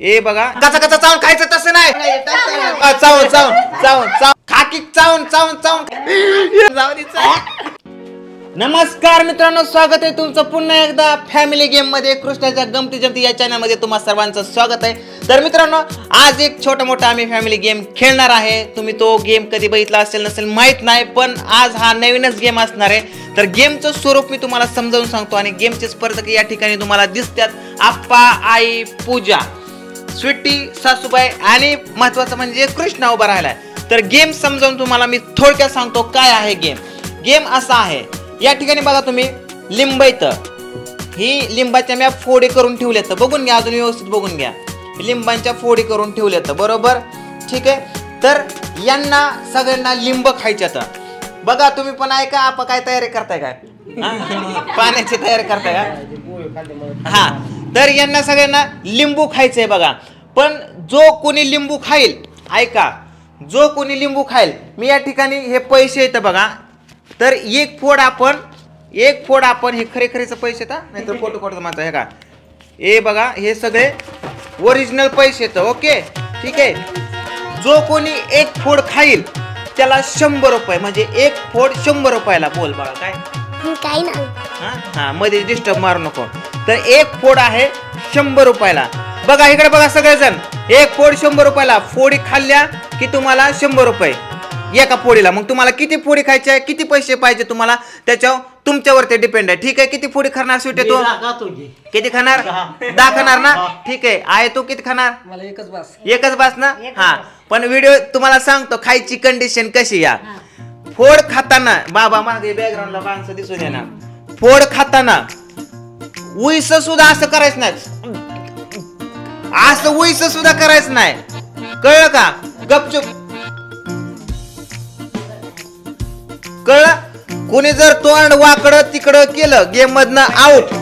ए बघा कचा कचा चावून खायचं तसं नाही चावून चावून चावून चावून खाकी चावून चावून चावून नमस्कार मित्रांनो, स्वागत आहे तुमचं पुन्हा एकदा फॅमिली गेम मध्ये. कृष्णाच्या गमती जमती या चॅनल मध्ये तुम्हा सर्वांचं स्वागत आहे. तर मित्रांनो, आज एक छोटा मोठा आम्ही फॅमिली गेम खेळणार आहे. तुम्ही तो गेम कधी बघितला असेल नसेल माहित नाही, पण आज हा नवीनच गेम असणार आहे. तर गेमचं स्वरूप मी तुम्हाला समजावून सांगतो आणि गेमचे स्पर्धक या ठिकाणी तुम्हाला दिसतात. आप्पा, आई, पूजा, स्वीटी, सासूबाई आणि महत्वाचं म्हणजे कृष्णा उभा राहिलाय. तर गेम समजावून तुम्हाला मी थोडक्यात सांगतो काय आहे गेम. गेम असा आहे, या ठिकाणी बघा तुम्ही लिंब इथं, ही लिंबाच्या मी फोडी करून ठेवल्यात. बघून घ्या, अजून व्यवस्थित बघून घ्या. लिंबांच्या फोडी करून ठेवल्यात, बरोबर, ठीक आहे. तर यांना सगळ्यांना लिंब खायच्यात. बघा तुम्ही पण ऐका, आपण काय तयारी करताय काय पाण्याची तयारी करताय का? हा, तर यांना सगळ्यांना लिंबू खायचंय बघा. पण जो कोणी लिंबू खाईल, ऐका, जो कोणी लिंबू खाईल, मी या ठिकाणी हे पैसे येतं बघा. तर एक फोड आपण हे खरेच पैसे येतात, नाहीतर फोटो काढतो माझा. हे का, हे बघा, हे सगळे ओरिजिनल पैसे येतं. ओके, ठीक आहे. जो कोणी एक फोड खाईल त्याला 100 रुपये, म्हणजे एक फोड 100 रुपयाला. बोल बघा काय काही नाही. हा, मध्ये डिस्टर्ब मारू नको. तर एक फोड आहे 100 रुपयाला. बघा इकडे बघा सगळेजण, एक फोड 100 रुपयाला. फोडी खाल्ल्या की तुम्हाला 100 रुपये एका फोडीला. मग तुम्हाला किती फोडी खायच्या, किती पैसे पाहिजे तुम्हाला, त्याच्यावर तुमच्यावरती डिपेंड आहे. ठीक आहे, किती फोडी खाणार स्वीटी तू? किती खाणार? 10 खाणार ना? ठीक आहे. आहे तू किती खाणार? मला एकच बास ना? हा, पण व्हिडिओ तुम्हाला सांगतो खायची कंडिशन कशी. या फोड खाताना, बाबा मागे बॅकग्राऊंडला माणसं दिसून येणार, फोड खाताना उईस सुद्धा असं करायचं नाही, असं उईस सुद्धा करायचं नाही, कळलं का? गपचूप, कळलं? कोणी जर तोंड वाकडं तिकडं केलं गेम मधनं आउट.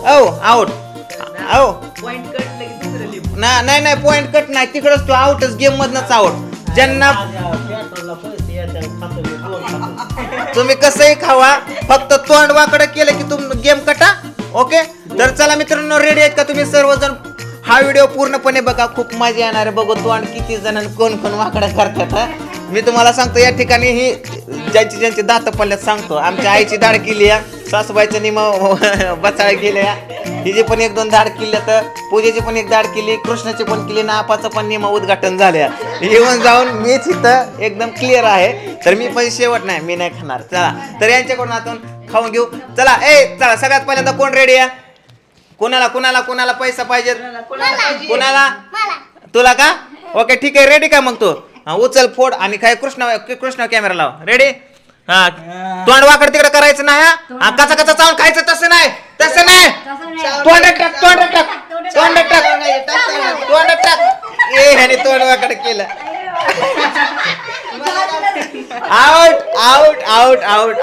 आउट. नाही पॉइंट कट नाही, तिकडच तो आउटच, गेम मधनच आउट. ज्यांना तुम्ही कसंही खावा, फक्त तोंड वाकडं केलं की तुम गेम कटा. ओके, तर चला मित्रांनो, रेडी आहेत का तुम्ही सर्वजण? हा व्हिडिओ पूर्णपणे बघा, खूप मजा येणार आहे. बघू तोंड किती जण कोण वाकडं करतात. मी तुम्हाला सांगतो, या ठिकाणी ही ज्यांची दात पडल्यात सांगतो. आमच्या आईची दाढ केली आहे, सासूबाईच्या निम बचाळ केल्या, हिची पण 1-2 दाढ केल्या, तर पूजेची पण 1 दाढ केली, कृष्णाची पण केली, नापाचं पण निम उद्घाटन झाल्या. येऊन जाऊन मीच इथं एकदम क्लिअर आहे. तर मी पण शेवट नाही, मी नाही खाणार. चला, तर यांच्याकडून आपण खाऊन घेऊ. चला, चला, सगळ्यात पहिल्यांदा कोण रेडी आहे? कोणाला पैसा पाहिजे? कोणाला? तुला का? ओके, ठीक आहे. रेडी का? मग तू उचल फोड आणि काय कृष्णा कॅमेरा लाव. रेडी? हा, तोंड वाकड तिकडे करायचं नाही. हा, कचा चावून खायचं तसं नाही. तोंडात टाक. ह्याने तोंड वाकड केलं.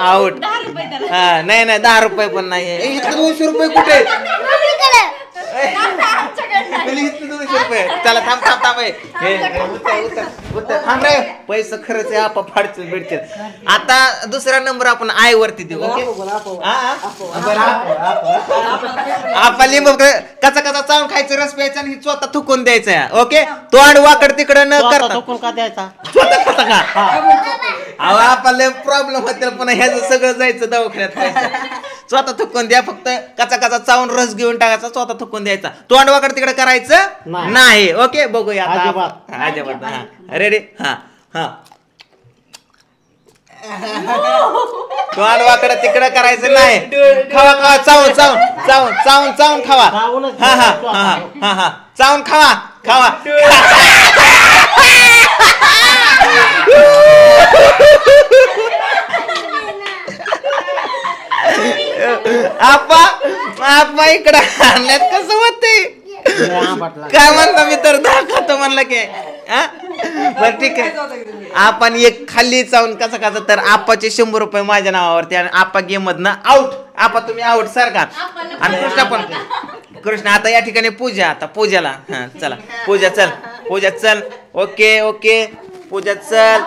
आउट. हा, नाही 10 रुपये पण नाही. 200 रुपये कुठे? 200 रुपये. चला थांब. थांब रे, पैसे खरंच आहे. आपा फाडतील भेटतील. आता दुसरा नंबर आपण आई वरती देऊ. आपा लिंबू कचा चावून खायचं, रस प्यायचा आणि स्वतः थुकून द्यायचं. ओके, तोंड वाकड तिकडं न करता स्वतः खाता का? आपल्याला प्रॉब्लेम होतील, पण ह्याचं सगळं जायचं दवाखान्यात. स्वतः थुकून द्या. फक्त कचा चावून रस घेऊन टाकायचा, स्वतः थुकून द्यायचा. तोंड वाकड तिकडे करायचं नाही. ओके, बघूया अजिबात. हा, रेडी? हा, तोंड वाकड तिकडे करायचं नाही. खावा चावून खावा. हा, चावून खावा. आपा इकडं आणल्यात कसं होते? काय म्हणता मी तर 10 खातो म्हणलं की. बरं, ठीक आहे. आपण एक खाल्ली चावून कसा, तर आपाचे 100 रुपये माझ्या नावावरती आणि आपा गेम मधनं आउट. आपा तुम्ही आउट सारखा. आणि कृष्णा आता या ठिकाणी पूजा. आता पूजाला, हा चला पूजा चल. ओके, पूजा चल.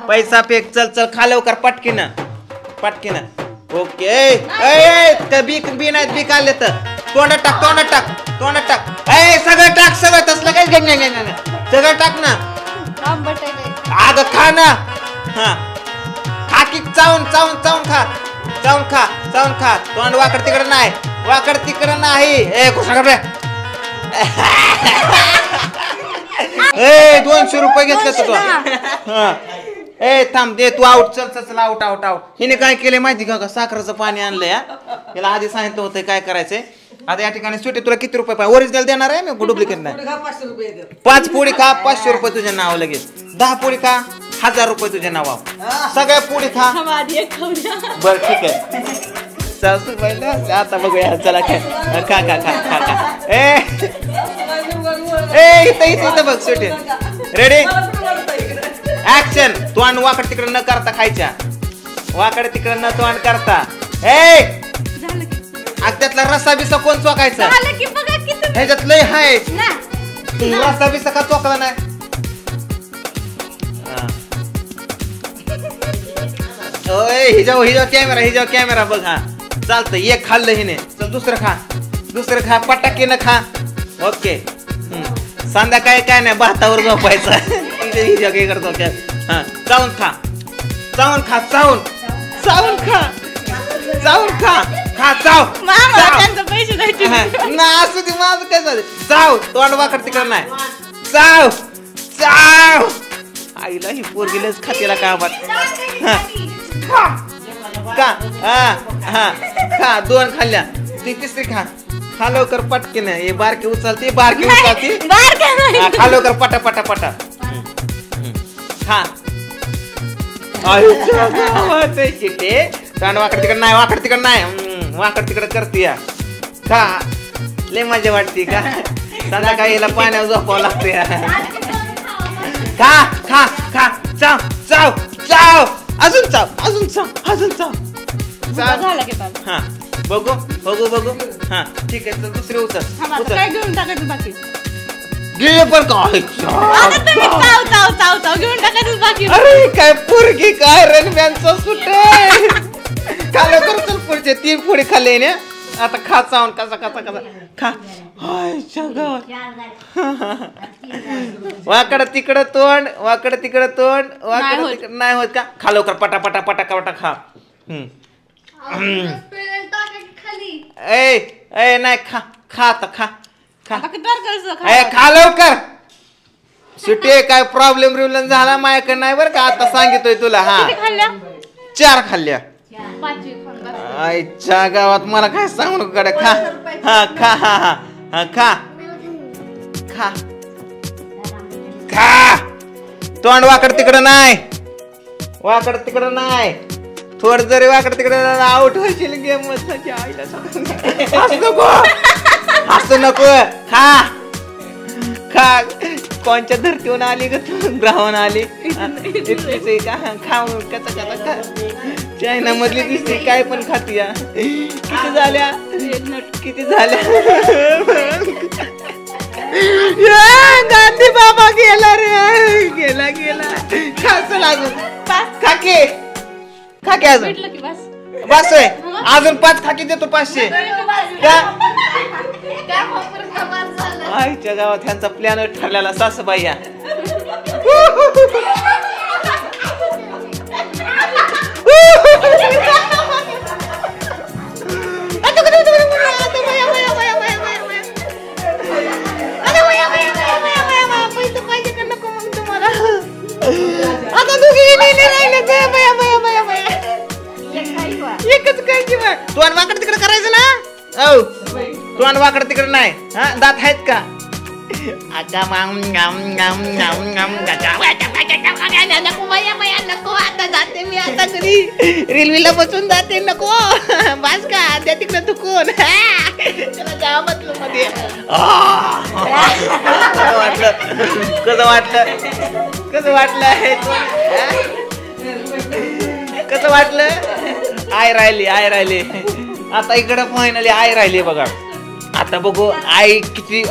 पैसा फेक. चल खा लवकर, पटकीन. ओके बी नाही बी काढले तर तोंडात टाक सगळं टाक सगळं तसलं काही सगळं टाक ना अगं खा ना हा खा की चावून खा तोंड वाकड तिकडे नाही ए कुठं ए 200 रुपये घेतले तुझं ए थांब दे तू आउट चल आउट हिने काय केले माहिती का साखरेचं पाणी आणलंय याला आधी सांगितलं होतं काय करायचंय आता या ठिकाणी सुटे तुला किती रुपये ओरिजिनल देणार आहे मी डुप्लिकेट नाही 5 पोळी खा 500 रुपये तुझ्या नाव लगेच 10 पोळी खा 1000 रुपये तुझ्या नावावर सगळ्या पोळी खा बर ठीक आहे आता बघूया चला खा इथं बघ सुटे रेडी ऍक्शन तोंड वाकड तिकडे न करता खायच्या वाकड तिकडे न तोंड करता त्यातला रस्सा बिसा कोण चोकायचा ह्याच्यात लय हाय रस्सा बिसा का चोकला नाही हिजाव कॅमेरा बघ हा चालतं एक खाल्लं हिने चल दुसरं खा पटाकीनं खा ओके संध्याकाळी काय नाही भातावर झोपायचं काय करतो हा चावून खा चाव ना असू दे माझं काय झालं चाव तोंड वाकड तिकडं नाही चाव आईला ही पोरगीलाच खातेला कामात खा 2 खाल्ल्या ती तिसरी खा लवकर पटकी नाही हे बारकी उचलती खा लवकर पटा खा शिटे तोंड वाकड तिकडे नाही वाकड तिकडे करते या खा लय मजा वाटते का संध्याकाळी हिला पाण्यावर झोपावं लागते खा चाव अजून चाव हा बघू हा ठीक आहे तर दुसरे उचल काय घेऊन टाकायचं बाकी गेले पण काय घेऊन टाकायचं बाकी अरे काय पोरगी काय रणब्यांचा सुटे खाल्लं कर चल पुढचे 3 पोळी खाल्ले ना आता खा चावून कसा खा वाकड तिकडं तोंड नाही होत का खा लवकर पटा खा ए नाही खा खा लवकर सुटे काय प्रॉब्लेम झाला माझ्याकडे नाही बरं का आता सांगितोय तुला हा 4 खाल्ल्या आईच्या गावात मला काय सांगू कडे खा तोंड वाकड तिकडं नाही थोड जरी वाकड तिकडे आउट होशील गेम असं नको खा कोणच्या धरतीवर आली ग तू ब्राह्मण आली खाऊन कसा चायना मधली दिसते काय पण खाती किती झाल्या गांधी बाबा गेला रे गेला खायचं लागून खाके अजून बस आहे अजून 5 खाकी देतो 500 आईच्या गावात ह्यांचा प्लॅन ठरलेला सासूबाई या तोंड वाकड तिकडे करायचं ना तोंड वाकड तिकडे नाही हा दात आहेत का आता नको आता जाते मी आता घरी रेल्वेला बसून जाते नको बस का त्या तिकडे चुकून त्याला गावातलं मध्ये कसं वाटलं आय राहिली आता इकडे फायनली आय राहिली बघा आता बघू आई किती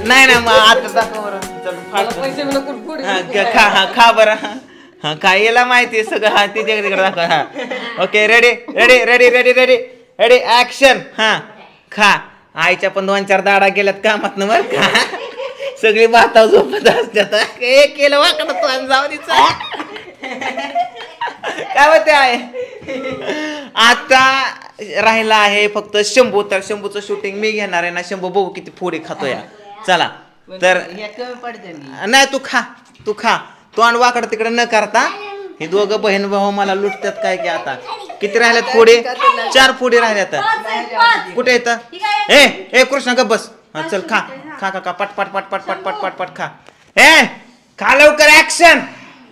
नाही ना मग आता दाखव बरं खा बरं हा काय याला माहिती सगळं हा तिकडे दाखव हा okay ready ready ready ready ready ready action हा खा आईच्या पण 2-4 दाडा गेल्यात कामात ना बर का सगळी भाता झोपत असतात एक केलं वाकडं तू आणि जाऊ दिचा काय होते आहे आता राहिला आहे फक्त शंभू तर शंभूचं शूटिंग मी घेणार आहे ना शंभू बघू किती फोडी खातोय चला तर नाही तू खा तोंड वाकड तिकडे न करता हे दोघं बहीण भाऊ मला लुटतात काय की आता किती राहिल्यात फोडी 4 फोडी राहिल्यात कुठे येतं ए कृष्णा गप बस हा चल खा खा खा खा पट पट पट पट पट पट पट पट खा खा लवकर ऍक्शन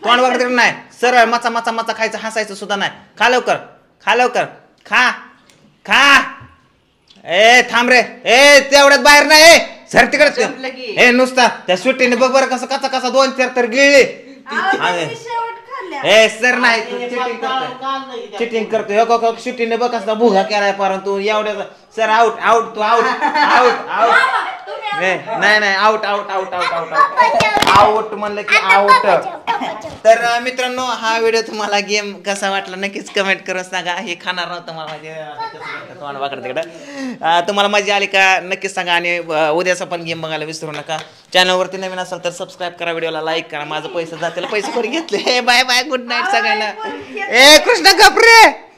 तोंड वाकड तिकडे नाही सरळ मचा मचा मचा खायचं हसायचं सुद्धा नाही खा लवकर खा खा थांब रे तेवढ्यात बाहेर नाही सर तिकडे नुसता त्या सुट्टीने बघ बरं कसं कसा 2-4 तर गिळले सर नाही चिटिंग करतोय हो सुट्टीने बघ कसा भुगा केलाय परंतु एवढ्या सर आउट तू आउट नाही आउट म्हणलं की आउट तर मित्रांनो हा व्हिडिओ तुम्हाला गेम कसा वाटला नक्कीच कमेंट करून सांगा हे खाणार नव्हतं मला तिकडं तुम्हाला मजा आली का नक्कीच सांगा आणि उद्याचा पण गेम बघायला विसरू नका चॅनलवरती नवीन असाल तर सबस्क्राईब करा व्हिडिओला लाईक करा माझं पैसे जातील पैसे कोणी घेतले बाय बाय गुड नाईट सगळ्यांना कृष्णा गप रे